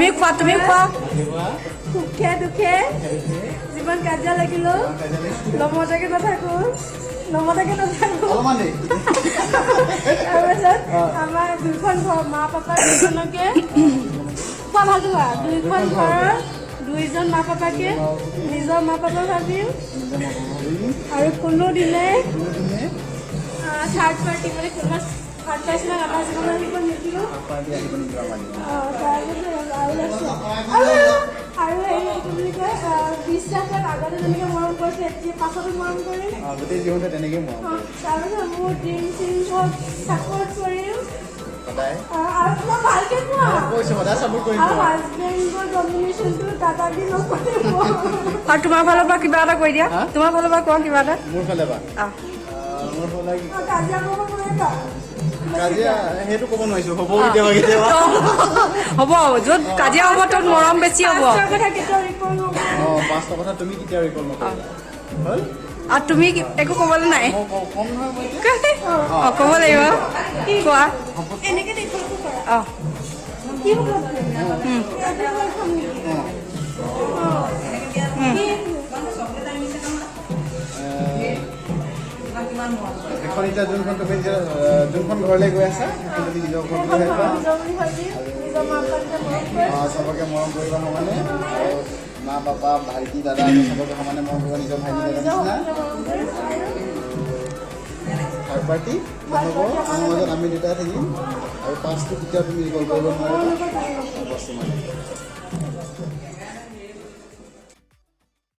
তুমি খোৱা সুখে দুখে জীৱন কাৰ্য লাগিলো নমতাকে নাথাকো তাৰপিছত আমাৰ দুইখন ঘৰ মা পাপা দুইজনকে খোৱা ভাল খোৱা দুইখন ঘৰৰ দুইজন মা পাপাকে নিজৰ মা পাপা ভাবিম আৰু কোনোদিনে থাৰ্ড পাৰ্টি মানে কোনোবা থাৰ্ড পাৰ্চনক আমাৰ জীৱনত আহিব নিদিলোঁ আৰু এইটো বুলি কয় বিশ্বাসত আগতে যেনেকৈ মৰম কৰিছে এতিয়া পাছতো মৰম কৰিম তাৰপিছত মোৰ ড্ৰিম চিম চব ছাপৰ্ট কৰিম আৰু মই ভালকৈ কোৱা আৰু হাজবেণ্ডৰ ডমিনেশ্যনটো দাদা দি নকৰিব আৰু তোমাৰ ফালৰ পৰা কিবা এটা কৈ দিয়া তোমাৰ ফালৰ পৰা কোৱা কিবা এটা কাজিয়া কৰিব নোৱাৰিবা সেইটো ক'ব নোৱাৰিছো হ'ব কেতিয়াবা কেতিয়াবা হ'ব য'ত কাজিয়া হ'ব তত মৰম বেছি হ'ব পাঁচটা কথা তুমি কেতিয়া ৰিকল নকৰিবা হ'ল আৰু তুমি একো ক'বলৈ নাই কম নহয় ক'ব লাগিব কোৱা এনেকৈ দেখুৱাব পাৰা অঁ কি হ'ব এখন এতিয়া যোনখন তুমি যোনখন ঘৰলৈ গৈ আছা সেইখন তুমি নিজৰ ঘৰত লৈ আহিবা চবকে মৰম কৰিবা সমানে আৰু মা পাপা ভাইটি দাদা চবকে সমানে মৰম কৰিবা নিজৰ ভাইটি দাদা নিচিনা থাৰ্ড পাৰ্টি নহ'ব আমাৰ মাজত আমি দুটাই থাকিম আৰু পাঁচটো কেতিয়াও তুমি ৰিকল কৰিব নোৱাৰিবা বস্তু মানে